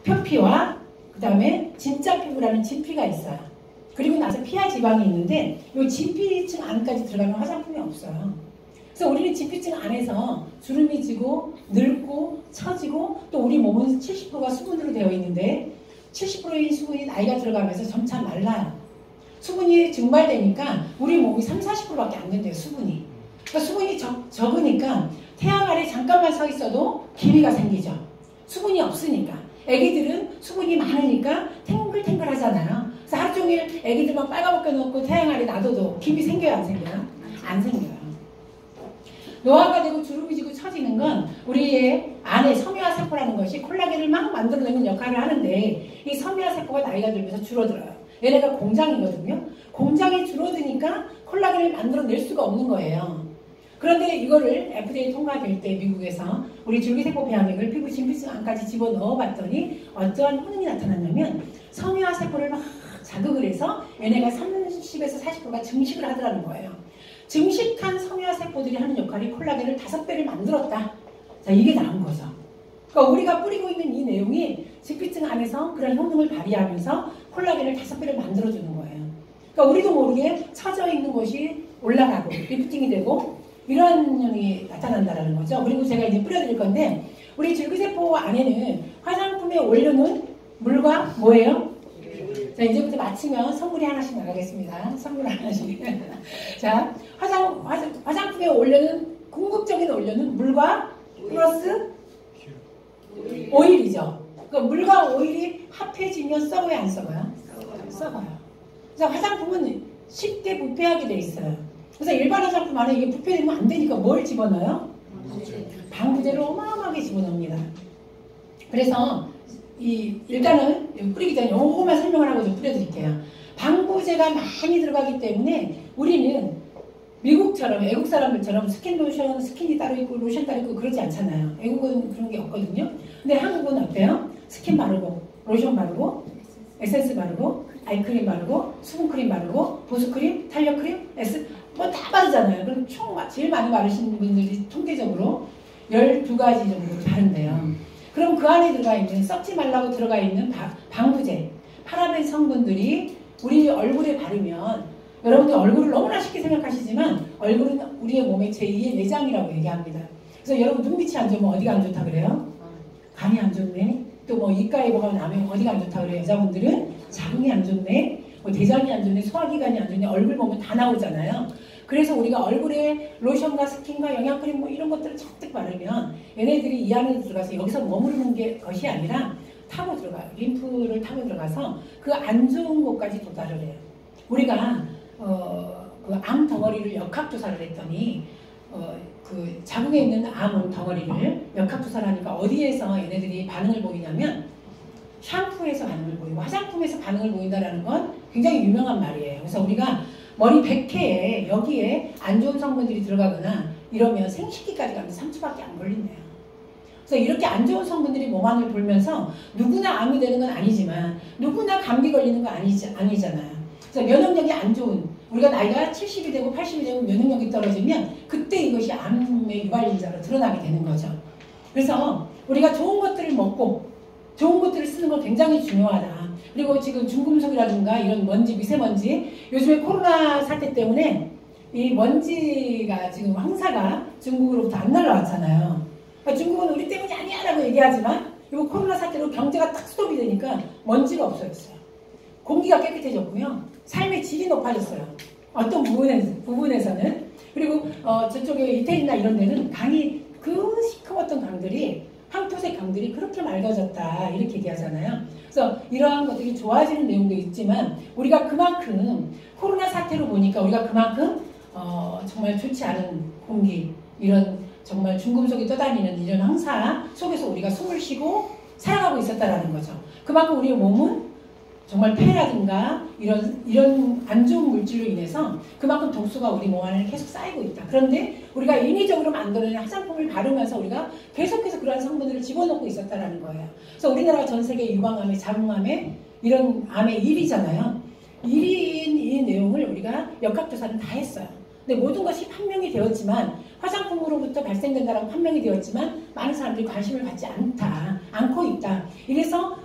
표피와 그 다음에 진짜 피부라는 진피가 있어요. 그리고 나서 피하 지방이 있는데 이 진피층 안까지 들어가면 화장품이 없어요. 그래서 우리는 진피층 안에서 주름이 지고 늙고 처지고 또 우리 몸은 70%가 수분으로 되어 있는데 70%의 수분이 나이가 들어가면서 점차 말라요. 수분이 증발되니까 우리 몸이 30~40%밖에 안 된대요. 수분이. 그러니까 수분이 적으니까 태양 아래 잠깐만 서 있어도 기미가 생기죠. 수분이 없으니까. 애기들은 수분이 많으니까 탱글탱글 하잖아요. 그래서 하루 종일 애기들만 빨가벗겨 놓고 태양 아래 놔둬도 기미 생겨요? 안 생겨요? 안 생겨요. 노화가 되고 주름이 지고 처지는 건 우리의 안에 섬유화세포라는 것이 콜라겐을 막 만들어내는 역할을 하는데 이 섬유화세포가 나이가 들면서 줄어들어요. 얘네가 공장이거든요. 공장이 줄어드니까 콜라겐을 만들어낼 수가 없는 거예요. 그런데 이거를 FDA 통과될 때 미국에서 우리 줄기세포 배양액을 피부 진피층 안까지 집어넣어 봤더니 어떠한 효능이 나타났냐면 섬유화세포를 막 자극을 해서 얘네가 30에서 40%가 증식을 하더라는 거예요. 증식한 섬유화세포들이 하는 역할이 콜라겐을 5배를 만들었다. 자, 이게 나온 거죠. 그러니까 우리가 뿌리고 있는 이 내용이 진피층 안에서 그런 효능을 발휘하면서 콜라겐을 5배를 만들어주는 거예요. 그러니까 우리도 모르게 처져 있는 것이 올라가고 리프팅이 되고 이런 현상이 나타난다는 거죠. 그리고 제가 이제 뿌려드릴 건데 우리 줄기세포 안에는 화장품에 올려놓은 물과 뭐예요? 자, 이제부터 마치면 선물이 하나씩 나가겠습니다. 선물 하나씩. 자, 화장품에 올려놓은 궁극적인 올려놓은 물과 플러스 오일이죠. 그러니까 물과 오일이 합해지면 썩어요, 안 썩어요? 썩어요. 그래서 화장품은 쉽게 부패하게 돼 있어요. 그래서 일반 화장품 안에 이게 부패되면 안 되니까 뭘 집어넣어요? 방부제를 어마어마하게 집어넣습니다. 그래서 일단은 뿌리기 전에 요거만 설명을 하고 좀 뿌려드릴게요. 방부제가 많이 들어가기 때문에 우리는 미국처럼 외국 사람들처럼 스킨 로션, 스킨이 따로 있고 로션 따로 있고 그러지 않잖아요. 외국은 그런 게 없거든요. 근데 한국은 어때요? 스킨 바르고 로션 바르고 에센스 바르고 아이크림 바르고 수분크림 바르고 보습크림, 탄력크림, 뭐 다 바르잖아요. 그럼 총 제일 많이 바르시는 분들이 통계적으로 12가지 정도 바른대요. 그럼 그 안에 들어가 있는 썩지 말라고 들어가 있는 방부제, 파라벤 성분들이 우리 얼굴에 바르면 여러분들 얼굴을 너무나 쉽게 생각하시지만 얼굴은 우리의 몸의 제2의 내장이라고 얘기합니다. 그래서 여러분 눈빛이 안 좋으면 어디가 안 좋다 그래요? 간이 안 좋네. 또 뭐 이가에 뭐가 나면 어디가 안 좋다 그래요? 여자분들은 자궁이 안 좋네. 뭐 대장이 안 좋네. 소화기관이 안 좋네. 얼굴 보면 다 나오잖아요. 그래서 우리가 얼굴에 로션과 스킨과 영양크림 뭐 이런 것들을 잔뜩 바르면 얘네들이 이 안에 들어가서 여기서 머무르는 것이 아니라 타고 들어가요. 림프를 타고 들어가서 그 안 좋은 곳까지 도달을 해요. 우리가 그 암 덩어리를 역학조사를 했더니 그 자궁에 있는 암 덩어리를 역학조사를 하니까 어디에서 얘네들이 반응을 보이냐면 샴푸에서 반응을 보이고 화장품에서 반응을 보인다는 건 굉장히 유명한 말이에요. 그래서 우리가 머리 100회에 여기에 안 좋은 성분들이 들어가거나 이러면 생식기까지 가면 3초밖에 안 걸린대요. 그래서 이렇게 안 좋은 성분들이 몸 안을 돌면서 누구나 암이 되는 건 아니지만 누구나 감기 걸리는 건 아니잖아요. 그래서 면역력이 안 좋은 우리가 나이가 70이 되고 80이 되고 면역력이 떨어지면 그때 이것이 암의 유발인자로 드러나게 되는 거죠. 그래서 우리가 좋은 것들을 먹고 좋은 것들을 쓰는 건 굉장히 중요하다. 그리고 지금 중금속이라든가 이런 먼지, 미세먼지 요즘에 코로나 사태 때문에 이 먼지가 지금 황사가 중국으로부터 안 날라왔잖아요. 그러니까 중국은 우리 때문이 아니야 라고 얘기하지만 이거 코로나 사태로 경제가 딱 스톱이 되니까 먼지가 없어졌어요. 공기가 깨끗해졌고요. 삶의 질이 높아졌어요. 어떤 부분에서는. 그리고 저쪽에 이태리나 이런 데는 강이 그 시커멓던 강들이 황토색 강들이 그렇게 맑아졌다 이렇게 얘기하잖아요. 그래서 이러한 것들이 좋아지는 내용도 있지만 우리가 그만큼 코로나 사태로 보니까 우리가 그만큼 정말 좋지 않은 공기 이런 정말 중금속이 떠다니는 이런 황사 속에서 우리가 숨을 쉬고 살아가고 있었다라는 거죠. 그만큼 우리의 몸은 정말 폐라든가 이런 안 좋은 물질로 인해서 그만큼 독소가 우리 몸 안에 계속 쌓이고 있다. 그런데 우리가 인위적으로 만들어낸 화장품을 바르면서 우리가 계속해서 그러한 성분들을 집어넣고 있었다라는 거예요. 그래서 우리나라가 전 세계 유방암에 자궁암에 이런 암의 1위잖아요. 1위인 이 내용을 우리가 역학조사는 다 했어요. 근데 모든 것이 판명이 되었지만 화장품으로부터 발생된다라고 판명이 되었지만 많은 사람들이 관심을 갖지 않고 있다. 이래서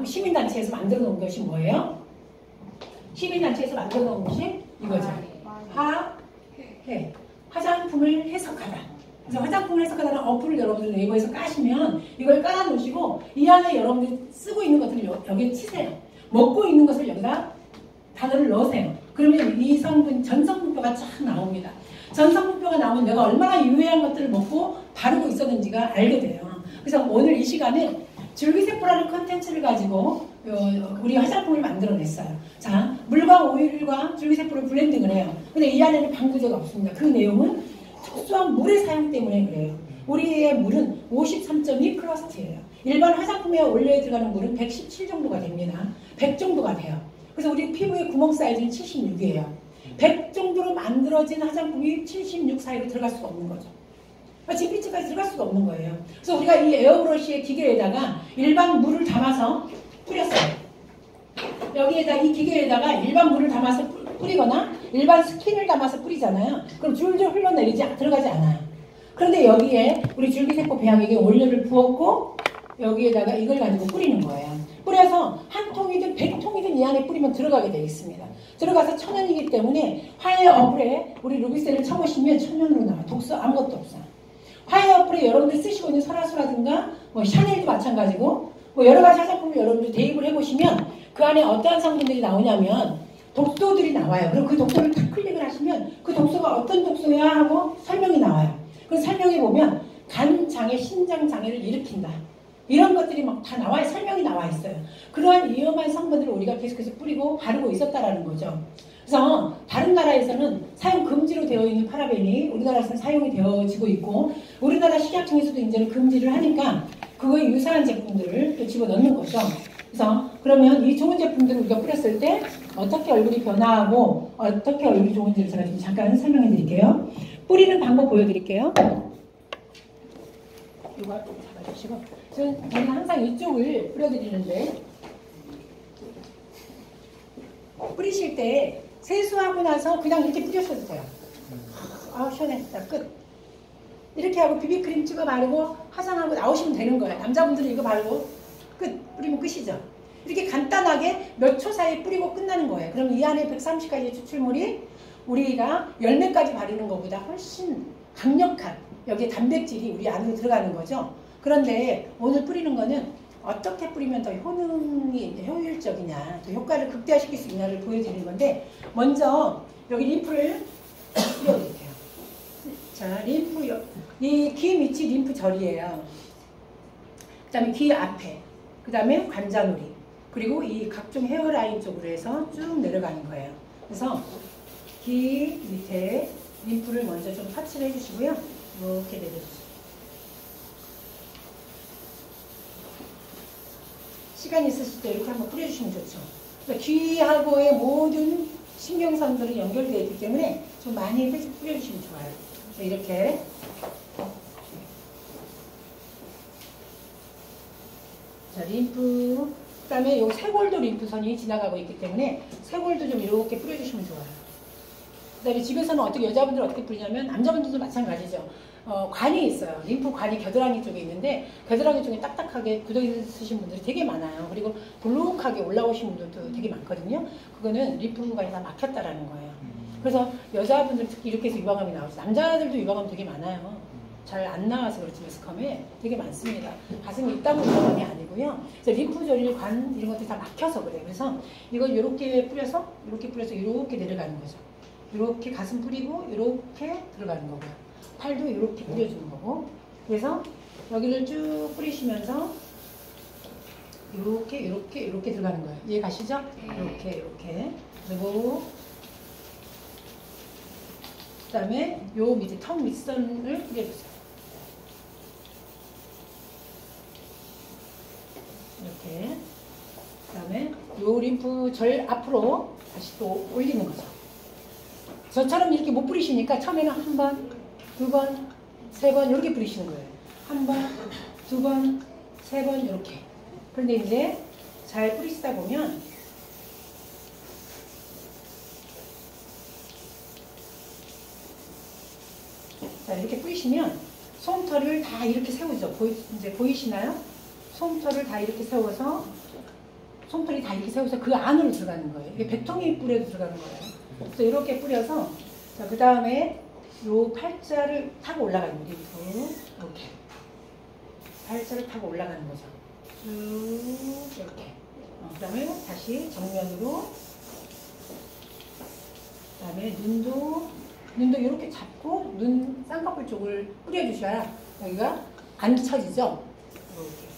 시민단체에서 만들어 놓은 것이 뭐예요? 시민단체에서 만들어 놓은 것이 이거죠. 화장품을 해석하다. 그래서 화장품을 해석하다는 어플을 여러분들 네이버에서 까시면 이걸 깔아놓으시고 이 안에 여러분들이 쓰고 있는 것들을 여기에 치세요. 먹고 있는 것을 여기다 단어를 넣으세요. 그러면 이 성분, 전성분표가 쫙 나옵니다. 전성분표가 나오면 내가 얼마나 유해한 것들을 먹고 바르고 있었는지가 알게 돼요. 그래서 오늘 이 시간에 줄기세포라는 컨텐츠를 가지고 우리 화장품을 만들어냈어요. 자, 물과 오일과 줄기세포를 블렌딩을 해요. 근데 이 안에는 방부제가 없습니다. 그 내용은 특수한 물의 사용 때문에 그래요. 우리의 물은 53.2 클러스트예요. 일반 화장품에 원료에 들어가는 물은 117 정도가 됩니다. 100 정도가 돼요. 그래서 우리 피부의 구멍 사이즈는 76이에요. 100 정도로 만들어진 화장품이 76 사이로 들어갈 수가 없는 거죠. 진피층까지 들어갈 수가 없는 거예요. 그래서 우리가 이 에어브러쉬의 기계에다가 일반 물을 담아서 뿌렸어요. 여기에다 이 기계에다가 일반 물을 담아서 뿌리거나 일반 스킨을 담아서 뿌리잖아요. 그럼 줄줄 들어가지 않아요. 그런데 여기에 우리 줄기세포 배양액에 원료를 부었고 여기에다가 이걸 가지고 뿌리는 거예요. 뿌려서 한 통이든 100통이든 이 안에 뿌리면 들어가게 되어 있습니다. 들어가서 천연이기 때문에 화해 어플에 우리 루비셀을 쳐보시면 천연으로 나와. 독소 아무것도 없어요. 화해 어플에 여러분들 쓰시고 있는 설화수라든가 샤넬도 마찬가지고 여러 가지 화장품을 여러분들 대입을 해보시면 그 안에 어떠한 성분들이 나오냐면 독소들이 나와요. 그럼 그 독소를 딱 클릭을 하시면 그 독소가 어떤 독소야 하고 설명이 나와요. 그 설명에 보면 간장애, 신장장애를 일으킨다. 이런 것들이 막 다 나와 설명이 나와 있어요. 그러한 위험한 성분들을 우리가 계속해서 뿌리고 바르고 있었다라는 거죠. 그래서 다른 나라에서는 사용 금지로 되어 있는 파라벤이 우리나라에서는 사용이 되어지고 있고 우리나라 식약청에서도 이제는 금지를 하니까 그거에 유사한 제품들을 또 집어넣는 거죠. 그래서 그러면 이 좋은 제품들을 우리가 뿌렸을 때 어떻게 얼굴이 변화하고 어떻게 얼굴이 좋은지를 제가 좀 잠깐 설명해 드릴게요. 뿌리는 방법 보여드릴게요. 이거 잡아주시고 저는 항상 이쪽을 뿌려드리는데 뿌리실 때 세수하고 나서 그냥 이렇게 뿌렸어도 돼요. 아 시원해. 자, 끝. 이렇게 하고 비비크림 찍어 바르고 화장하고 나오시면 되는 거예요. 남자분들은 이거 바르고 끝. 뿌리면 끝이죠. 이렇게 간단하게 몇 초 사이에 뿌리고 끝나는 거예요. 그럼 이 안에 130가지의 추출물이 우리가 열매까지 바르는 것보다 훨씬 강력한 여기에 단백질이 우리 안으로 들어가는 거죠. 그런데 오늘 뿌리는 거는 어떻게 뿌리면 더 효율적이냐, 더 효과를 극대화시킬 수 있냐를 보여드리는 건데 먼저 여기 림프를 뿌려드릴게요. 자, 림프, 이 귀 밑이 림프절이에요. 그 다음에 귀 앞에, 그 다음에 관자놀이, 그리고 이 각종 헤어라인 쪽으로 해서 쭉 내려가는 거예요. 그래서 귀 밑에 림프를 먼저 좀 터치를 해주시고요. 이렇게 내려주세요. 시간 있으실 때 이렇게 한번 뿌려주시면 좋죠. 그러니까 귀하고의 모든 신경선들이 연결되어 있기 때문에 좀 많이 뿌려주시면 좋아요. 이렇게 자, 림프, 그 다음에 요 쇄골도 림프선이 지나가고 있기 때문에 쇄골도 좀 이렇게 뿌려주시면 좋아요. 그 다음에 집에서는 어떻게 여자분들 어떻게 뿌리냐면 남자분들도 마찬가지죠. 관이 있어요. 림프 관이 겨드랑이 쪽에 있는데 겨드랑이 쪽에 딱딱하게 굳어 있으신 분들이 되게 많아요. 그리고 볼록하게 올라오신 분들도 되게 많거든요. 그거는 림프 관이 다 막혔다라는 거예요. 그래서 여자분들 특히 이렇게 해서 유방암이 나오죠. 남자들도 유방암 되게 많아요. 잘 안 나와서 그렇지 매스컴에 되게 많습니다. 가슴이 있다고 유방암이 아니고요. 그래서 림프 조릴 관 이런 것들이 다 막혀서 그래요. 그래서 이걸 이렇게 뿌려서 이렇게 내려가는 거죠. 이렇게 가슴 뿌리고 이렇게 들어가는 거고요. 팔도 이렇게 뿌려주는 거고. 그래서 여기를 쭉 뿌리시면서 이렇게 들어가는 거예요. 이해 가시죠? 이렇게. 그리고 그 다음에 요 밑에 턱 밑선을 뿌려주세요. 이렇게. 그 다음에 요 림프 절 앞으로 다시 또 올리는 거죠. 저처럼 이렇게 못 뿌리시니까 처음에는 한 번, 두 번, 세 번 이렇게 뿌리시는 거예요. 한 번, 두 번, 세 번 이렇게. 그런데 이제 잘 뿌리시다 보면 뿌리시면 솜털을 다 이렇게 세우죠. 이제 보이시나요? 솜털을 다 이렇게 세워서 솜털이 다 이렇게 세워서 그 안으로 들어가는 거예요. 이게 백통이 뿌려도 들어가는 거예요. 그래서 이렇게 뿌려서 그 다음에 요 팔자를 타고 올라가는 거예요. 이렇게 팔자를 타고 올라가는 거죠. 쭉 이렇게. 그 다음에 다시 정면으로. 그 다음에 눈도 이렇게 잡고 눈 쌍꺼풀 쪽을 뿌려주셔야 여기가 안 처지죠. 이렇게.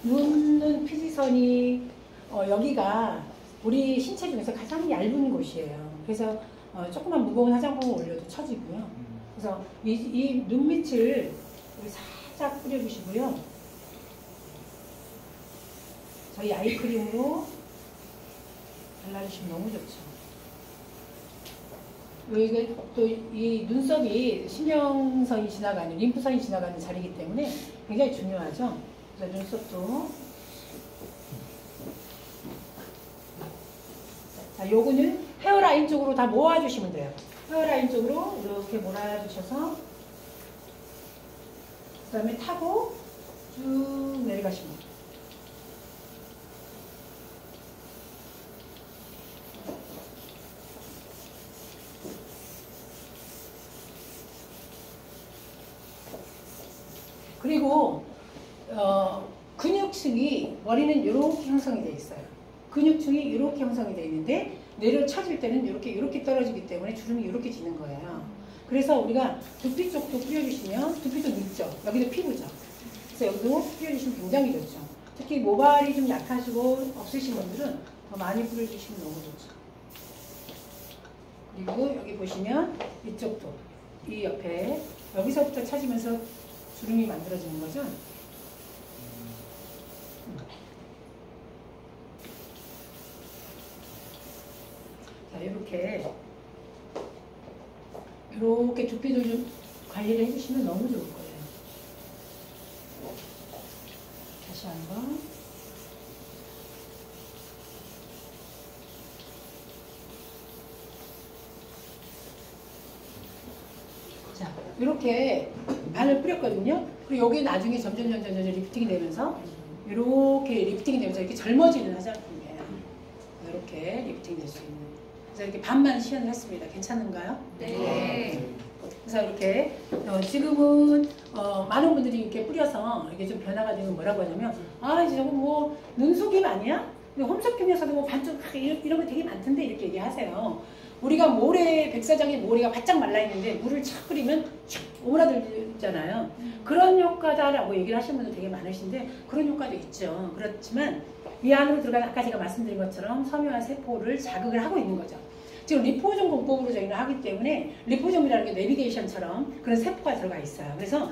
눈은 피지선이 여기가 우리 신체 중에서 가장 얇은 곳이에요. 그래서 조금만 무거운 화장품을 올려도 처지고요. 그래서 이 눈밑을 우리 살짝 뿌려주시고요. 저희 아이크림으로 발라주시면 너무 좋죠. 이게 또 이 눈썹이 신경선이 지나가는, 림프선이 지나가는 자리이기 때문에 굉장히 중요하죠. 그래서 눈썹도. 자, 요거는 헤어라인 쪽으로 다 모아주시면 돼요. 헤어라인 쪽으로 이렇게 몰아주셔서 그 다음에 타고 쭉 내려가시면 돼요. 그리고 근육층이 머리는 이렇게 형성이 되어 있어요. 근육층이 이렇게 형성이 되어 있는데 내려 쳐질 때는 이렇게 떨어지기 때문에 주름이 이렇게 지는 거예요. 그래서 우리가 두피 쪽도 뿌려주시면 두피도 늙죠. 여기도 피부죠. 그래서 여기도 뿌려주시면 굉장히 좋죠. 특히 모발이 좀 약하시고 없으신 분들은 더 많이 뿌려주시면 너무 좋죠. 그리고 여기 보시면 이쪽도 이 옆에 여기서부터 찾으면서 주름이 만들어지는 거죠. 자, 이렇게 두피도 좀 관리를 해주시면 너무 좋을 거예요. 다시 한번. 자, 이렇게 안을 뿌렸거든요. 그리고 여기 나중에 점점 리프팅이 되면서 이렇게 리프팅이 되면서 이렇게 젊어지는 화장품이에요. 이렇게 리프팅이 될 수 있는. 그래서 이렇게 반만 시연을 했습니다. 괜찮은가요? 네. 그래서 이렇게 지금은 많은 분들이 이렇게 뿌려서 이게 좀 변화가 되면 뭐라고 하냐면 이제 저거 뭐 눈속임 아니야? 홈쇼핑에서도 뭐 반쪽 이런 거 되게 많던데 이렇게 얘기하세요. 우리가 모래, 백사장에 모래가 바짝 말라있는데 물을 착 끓이면 촥 오므라들잖아요. 그런 효과다라고 얘기를 하시는 분들 되게 많으신데 그런 효과도 있죠. 그렇지만 이 안으로 들어간 아까 제가 말씀드린 것처럼 섬유화 세포를 자극을 하고 있는 거죠. 지금 리포존 공법으로 저희는 하기 때문에 리포존이라는 게 내비게이션처럼 그런 세포가 들어가 있어요. 그래서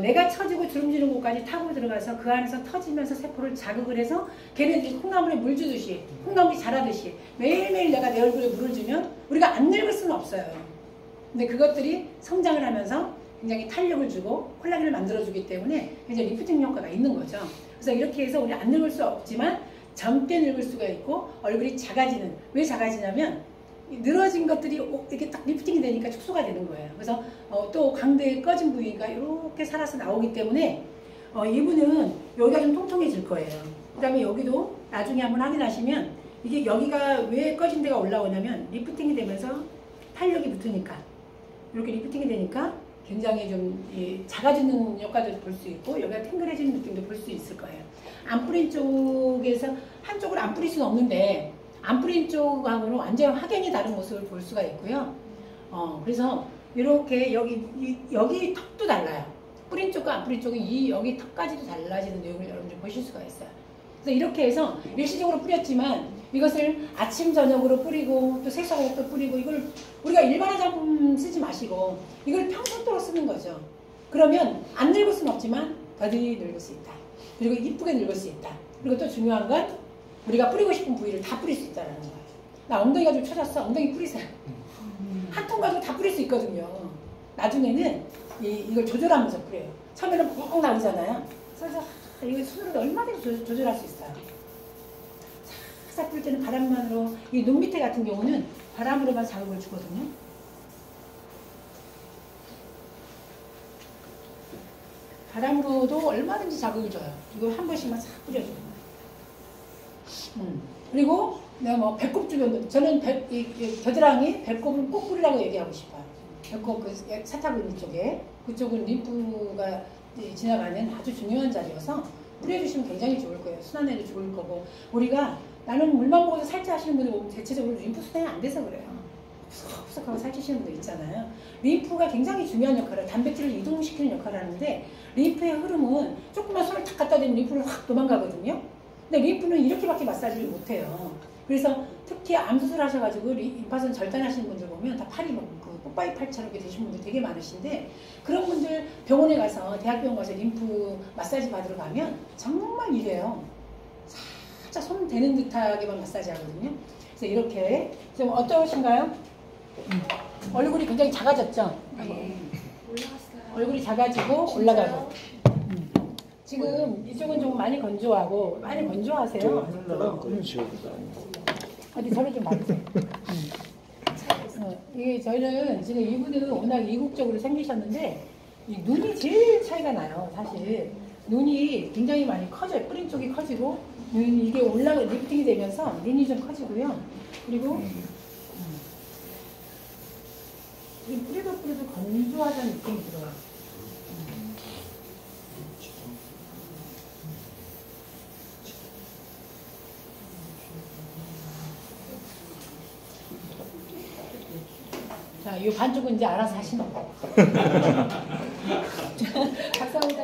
내가 처지고 주름지는 곳까지 타고 들어가서 그 안에서 터지면서 세포를 자극을 해서 걔네들이 콩나물에 물 주듯이 콩나물이 자라듯이 매일매일 내가 내 얼굴에 물을 주면 우리가 안 늙을 수는 없어요. 근데 그것들이 성장을 하면서 굉장히 탄력을 주고 콜라겐을 만들어주기 때문에 굉장히 리프팅 효과가 있는 거죠. 그래서 이렇게 해서 우리 안 늙을 수 없지만 젊게 늙을 수가 있고 얼굴이 작아지는, 왜 작아지냐면 늘어진 것들이 이렇게 딱 리프팅이 되니까 축소가 되는 거예요. 그래서 또 광대에 꺼진 부위가 이렇게 살아서 나오기 때문에 이분은 여기가 좀 통통해질 거예요. 그 다음에 여기도 나중에 한번 확인하시면 이게 여기가 왜 꺼진 데가 올라오냐면 리프팅이 되면서 탄력이 붙으니까 이렇게 리프팅이 되니까 굉장히 좀 작아지는 효과도 볼 수 있고 여기가 탱글해지는 느낌도 볼 수 있을 거예요. 안 뿌린 쪽에서 한쪽을 안 뿌릴 수는 없는데 안 뿌린 쪽하고는 완전 확연히 다른 모습을 볼 수가 있고요. 그래서 이렇게 여기 턱도 달라요. 뿌린 쪽과 안 뿌린 쪽은 여기 턱까지도 달라지는 내용을 여러분들 보실 수가 있어요. 그래서 이렇게 해서 일시적으로 뿌렸지만 이것을 아침 저녁으로 뿌리고 또 세수하고 또 뿌리고 이걸 우리가 일반 화장품 쓰지 마시고 이걸 평생도록 쓰는 거죠. 그러면 안 늙을 수는 없지만 더디 늙을 수 있다. 그리고 이쁘게 늙을 수 있다. 그리고 또 중요한 건 우리가 뿌리고 싶은 부위를 다 뿌릴 수 있다는 거예요. 나 엉덩이가 좀 처졌어. 엉덩이 뿌리세요. 한 통 가지고 다 뿌릴 수 있거든요. 나중에는 이걸 조절하면서 뿌려요. 처음에는 뻥 나오잖아요. 그래서 이거 손으로 얼마든지 조절할 수 있어요. 싹싹 뿌릴 때는 바람만으로 이 눈 밑에 같은 경우는 바람으로만 자극을 주거든요. 바람으로도 얼마든지 자극을 줘요. 이거 한 번씩만 싹 뿌려줘요. 그리고 내가 뭐 배꼽 주변도 저는 겨드랑이 배꼽은 꼭 뿌리라고 얘기하고 싶어요. 배꼽 그 사타구니 쪽에 그쪽은 림프가 지나가는 아주 중요한 자리여서 뿌려주시면 굉장히 좋을 거예요. 순환에도 좋을 거고 우리가 나는 물만 보고도 살찌 하시는 분들 보면 대체적으로 림프 순환이 안 돼서 그래요. 푸석푸석하고 살찌시는 분들 있잖아요. 림프가 굉장히 중요한 역할을 단백질을 이동시키는 역할을 하는데 림프의 흐름은 조금만 손을 탁 갖다 대면 림프는 확 도망가거든요. 근데 림프는 이렇게밖에 마사지를 못해요. 그래서 특히 암 수술하셔가지고 림파선 절단하시는 분들 보면 다 팔이 뭐 그 뽀빠이 팔처럼 이렇게 되신 분들 되게 많으신데 그런 분들 병원에 가서 대학병원 가서 림프 마사지 받으러 가면 정말 이래요. 살짝 손 대는 듯하게만 마사지 하거든요. 그래서 이렇게 좀 어떠신가요? 얼굴이 굉장히 작아졌죠? 네. 올라갔어요. 얼굴이 작아지고 올라가고 지금 이쪽은 좀 많이 건조하고 많이 건조하세요. 어디 저를 좀 봐주세요. 이게 저희는 지금 이분은 워낙 이국적으로 생기셨는데 이 눈이 제일 차이가 나요. 사실 눈이 굉장히 많이 커져요. 뿌린 쪽이 커지고 이게 리프팅이 되면서 눈이 좀 커지고요. 그리고 뿌리도 건조하다는 느낌이 들어요. 자, 이 반쪽은 이제 알아서 하시는 거. 박사부장